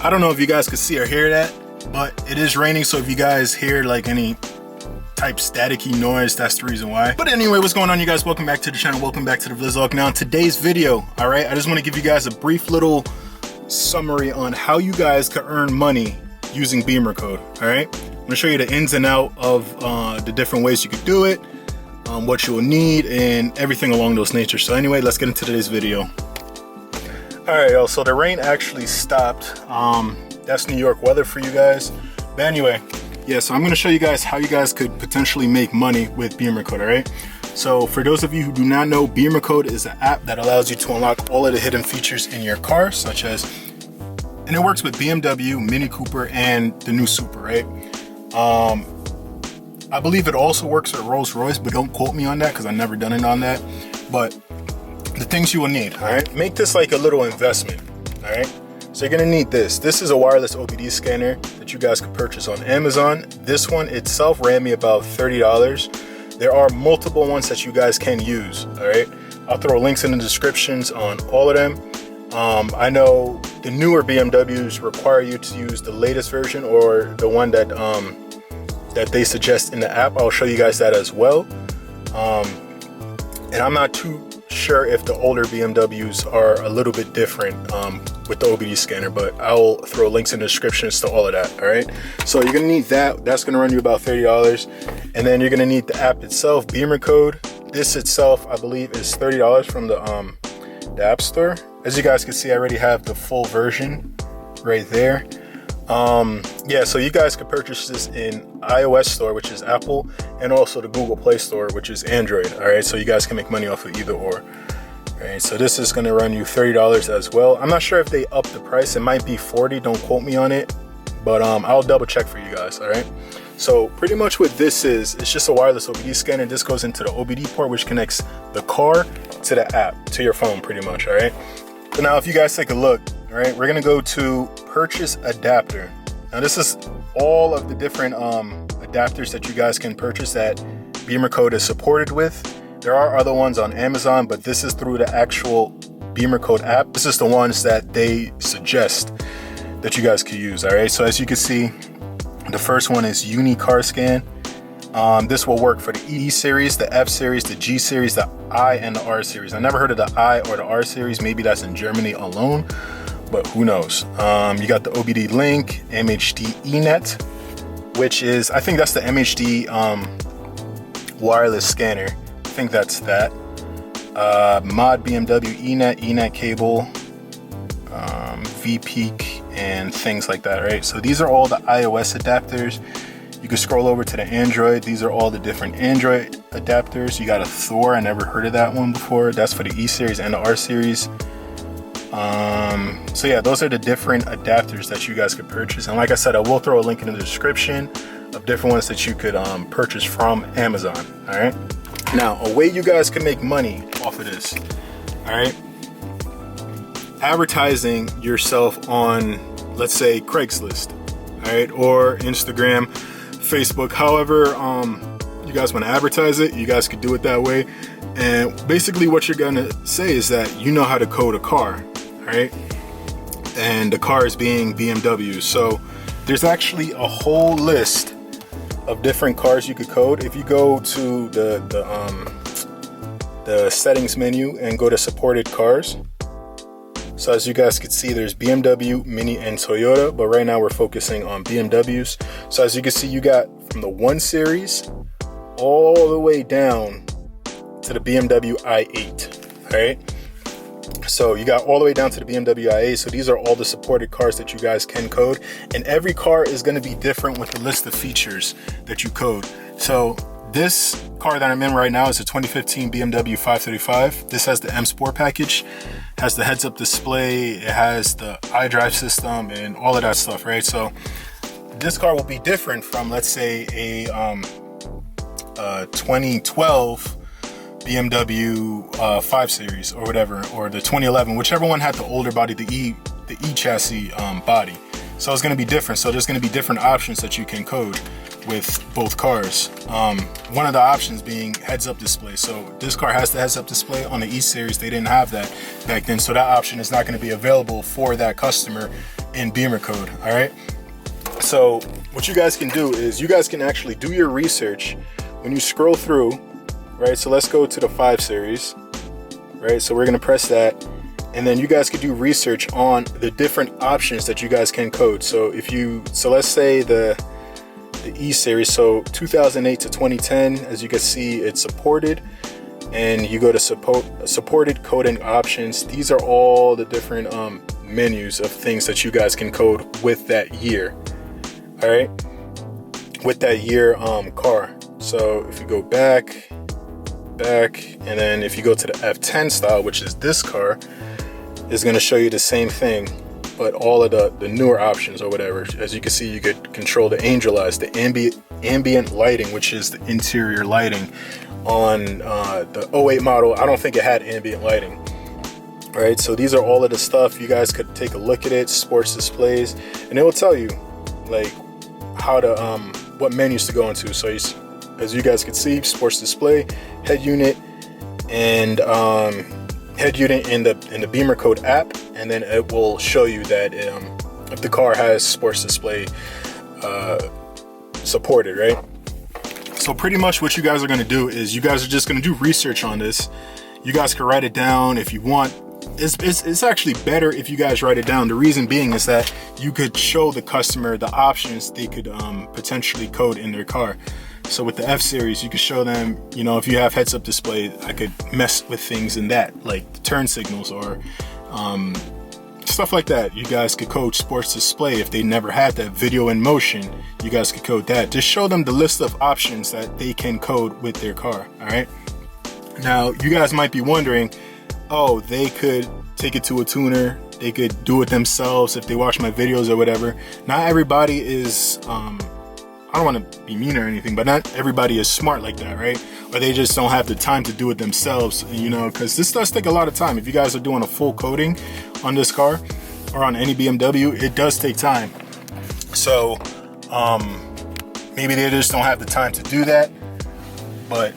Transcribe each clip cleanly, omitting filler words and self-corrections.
I don't know if you guys could see or hear that, but it is raining, so if you guys hear like any type staticky noise, that's the reason why. But anyway, what's going on, you guys? Welcome back to the channel. Welcome back to the Vlog. Now in today's video, all right, I just want to give you guys a brief little summary on how you guys can earn money using Beamercode. All right, I'm going to show you the ins and out of the different ways you could do it, what you will need, and everything along those natures. So anyway, let's get into today's video. All right, y'all, so the rain actually stopped. That's New York weather for you guys. But anyway, yeah, so I'm gonna show you guys how you guys could potentially make money with Beamercode, all right? So for those of you who do not know, Beamercode is an app that allows you to unlock all of the hidden features in your car, such as, and it works with BMW, Mini Cooper, and the new Super, right? I believe it also works with Rolls Royce, but don't quote me on that because I've never done it on that. But the things you will need, all right? Make this like a little investment, all right? So you're gonna need this. This is a wireless OBD scanner that you guys could purchase on Amazon. This one itself ran me about $30. There are multiple ones that you guys can use, all right? I'll throw links in the descriptions on all of them. I know the newer BMWs require you to use the latest version or the one that that they suggest in the app. I'll show you guys that as well. And I'm not too sure if the older BMWs are a little bit different with the OBD scanner, but I'll throw links in the descriptions to all of that, all right? So you're gonna need that. That's gonna run you about $30. And then you're gonna need the app itself, Beamercode. This itself, I believe, is $30 from the App Store. As you guys can see, I already have the full version right there. Yeah, so you guys could purchase this in iOS store, which is Apple, and also the Google Play Store, which is Android. All right, so you guys can make money off of either or. All right, so this is going to run you $30 as well. I'm not sure if they up the price. It might be $40. Don't quote me on it, but I'll double check for you guys. All right. So pretty much what this is, it's just a wireless OBD scanner. This goes into the OBD port, which connects the car to the app, to your phone, pretty much. All right. So now, if you guys take a look, all right, we're gonna go to purchase adapter. Now this is all of the different adapters that you guys can purchase that Beamercode is supported with. There are other ones on Amazon, but this is through the actual Beamercode app. This is the ones that they suggest that you guys could use, all right? So as you can see, the first one is Uni Car Scan. This will work for the E series, the F series, the G series, the I, and the R series. I never heard of the I or the R series. Maybe that's in Germany alone, but who knows? You got the OBD Link, MHD eNet, which is, I think that's the MHD wireless scanner. I think that's that. Mod BMW eNet cable, VPeak, and things like that, right? So these are all the iOS adapters. You can scroll over to the Android. These are all the different Android adapters. You got a Thor. I never heard of that one before. That's for the E series and the R series. So yeah, those are the different adapters that you guys could purchase. And like I said, I will throw a link in the description of different ones that you could purchase from Amazon. All right. Now, a way you guys can make money off of this. All right. Advertising yourself on, let's say, Craigslist. All right, or Instagram, Facebook, however you guys want to advertise it, you guys could do it that way. And basically what you're gonna say is that you know how to code a car, all right? And the car is being BMW. So there's actually a whole list of different cars you could code. If you go to the settings menu and go to supported cars. So as you guys can see, there's BMW, Mini, and Toyota, but right now we're focusing on BMWs. So as you can see, you got from the 1 Series all the way down to the BMW i8, all right? So you got all the way down to the BMW i8. So these are all the supported cars that you guys can code. And every car is gonna be different with the list of features that you code. So this car that I'm in right now is a 2015 BMW 535. This has the M Sport package, has the heads-up display, it has the iDrive system, and all of that stuff, right? So this car will be different from, let's say, a 2012 BMW 5 Series or whatever, or the 2011, whichever one had the older body, the E chassis body. So it's going to be different. So there's going to be different options that you can code with both cars. One of the options being heads-up display. So this car has the heads-up display. On the E series, they didn't have that back then. So that option is not going to be available for that customer in Beamercode. All right. So what you guys can do is you guys can actually do your research when you scroll through, right? So let's go to the 5 series, right? So we're going to press that, and then you guys could do research on the different options that you guys can code. So let's say the E series, so 2008 to 2010, as you can see, it's supported, and you go to supported coding options. These are all the different menus of things that you guys can code with that year. All right, with that year car. So if you go back, and then if you go to the F10 style, which is this car, is going to show you the same thing, but all of the newer options or whatever. As you can see, you could control the angel eyes, the ambient lighting, which is the interior lighting on the 08 model. I don't think it had ambient lighting. All right, so these are all of the stuff. You guys could take a look at it, sports displays, and it will tell you like how to what menus to go into. So as you guys can see, sports display, head unit, and head unit in the Beamercode app, and then it will show you that if the car has sports display supported, right? So pretty much what you guys are going to do is you guys are just going to do research on this. You guys can write it down if you want. It's actually better if you guys write it down. The reason being is that you could show the customer the options they could potentially code in their car. So with the F series, you could show them, you know, if you have heads-up display, I could mess with things in that, like the turn signals or stuff like that. You guys could code sports display. If they never had that video in motion, you guys could code that. Just show them the list of options that they can code with their car. All right. Now you guys might be wondering, oh, they could take it to a tuner, they could do it themselves if they watch my videos or whatever. Not everybody is I don't want to be mean or anything, but not everybody is smart like that, right? Or they just don't have the time to do it themselves, you know, because this does take a lot of time. If you guys are doing a full coding on this car or on any BMW, it does take time. So maybe they just don't have the time to do that, but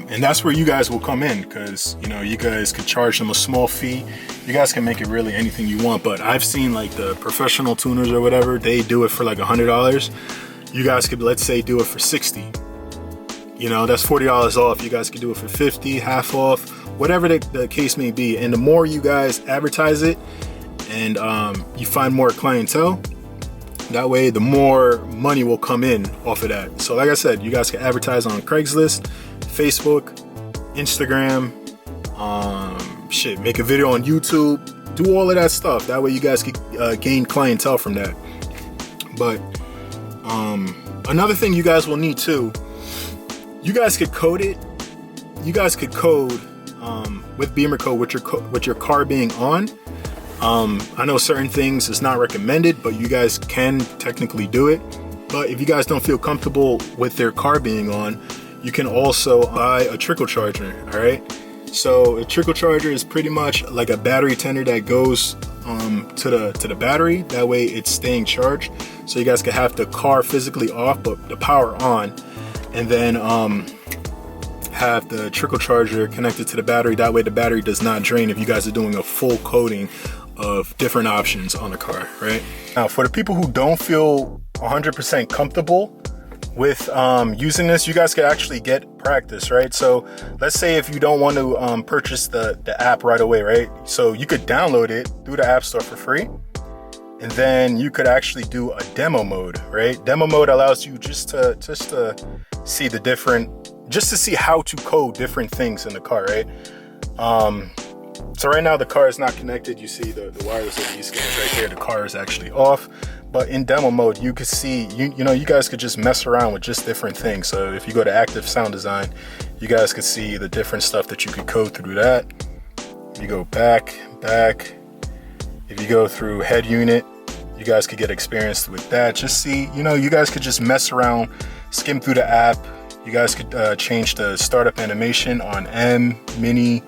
and that's where you guys will come in, because, you know, you guys could charge them a small fee. You guys can make it really anything you want, but I've seen like the professional tuners or whatever, they do it for like $100. You guys could, let's say, do it for $60. You know, that's $40 off. You guys could do it for $50, half off, whatever the case may be. And the more you guys advertise it and you find more clientele, that way the more money will come in off of that. So like I said, you guys can advertise on Craigslist, Facebook, Instagram, make a video on YouTube, do all of that stuff. That way you guys could gain clientele from that. But another thing you guys will need too, you guys could code it. You guys could code with Beamercode with your car being on. I know certain things is not recommended, but you guys can technically do it. But if you guys don't feel comfortable with their car being on, you can also buy a trickle charger. All right. So a trickle charger is pretty much like a battery tender that goes to the battery. That way it's staying charged. So you guys can have the car physically off, but the power on, and then have the trickle charger connected to the battery. That way the battery does not drain if you guys are doing a full coating of different options on the car, right? Now, for the people who don't feel 100% comfortable with using this, you guys could actually get practice, right? So let's say if you don't want to purchase the app right away, right? So you could download it through the App Store for free, and then you could actually do a demo mode, right? Demo mode allows you just to see the different, just to see how to code different things in the car, right? So right now the car is not connected. You see the wireless LED scanners right there. The car is actually off. But in demo mode, you could see, you know, you guys could just mess around with just different things. So if you go to active sound design, you guys could see the different stuff that you could code through that. You go back. If you go through head unit, you guys could get experience with that. Just see, you know, you guys could just mess around, skim through the app. You guys could change the startup animation on M, Mini,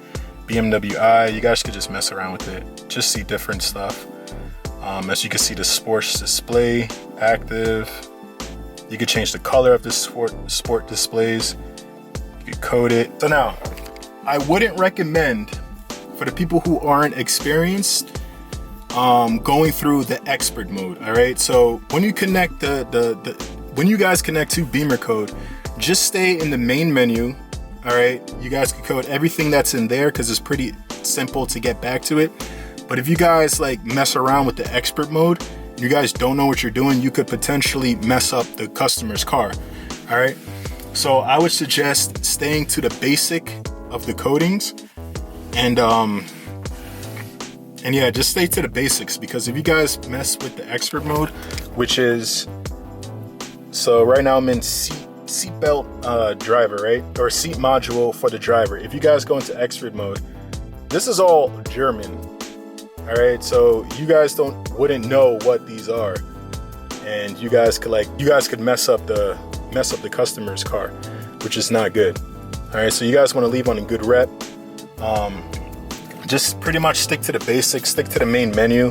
BMW I. You guys could just mess around with it. Just see different stuff. As you can see, the sports display, active. You could change the color of the sport displays. You could code it. So now, I wouldn't recommend, for the people who aren't experienced, going through the expert mode. All right, so when you connect when you guys connect to Beamercode, just stay in the main menu. All right, you guys can code everything that's in there because it's pretty simple to get back to it. But if you guys like mess around with the expert mode, you guys don't know what you're doing, you could potentially mess up the customer's car. All right, so I would suggest staying to the basic of the codings, and yeah, just stay to the basics, because if you guys mess with the expert mode, which is, so right now I'm in seatbelt driver, right? Or seat module for the driver. If you guys go into expert mode, this is all German. All right, so you guys wouldn't know what these are, and you guys could mess up the customer's car, which is not good. All right, so you guys want to leave on a good rep. Just pretty much stick to the basics, stick to the main menu,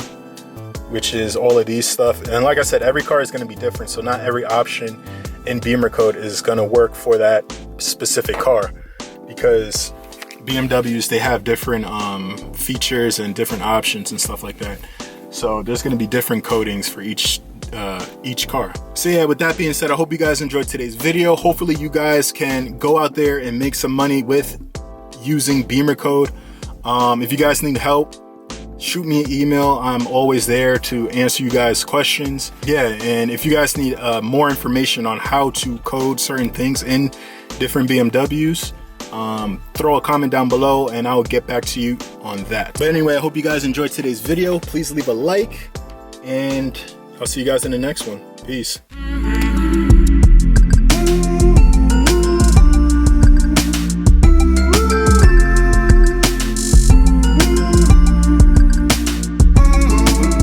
which is all of these stuff. And like I said, every car is going to be different, so not every option in Beamercode is going to work for that specific car, because BMWs, they have different features and different options and stuff like that. So there's going to be different codings for each car. So yeah, with that being said, I hope you guys enjoyed today's video. Hopefully you guys can go out there and make some money with using Beamercode. If you guys need help, shoot me an email. I'm always there to answer you guys' questions. Yeah, and if you guys need more information on how to code certain things in different BMWs, throw a comment down below and I'll get back to you on that. But anyway, I hope you guys enjoyed today's video. Please leave a like, and I'll see you guys in the next one. Peace.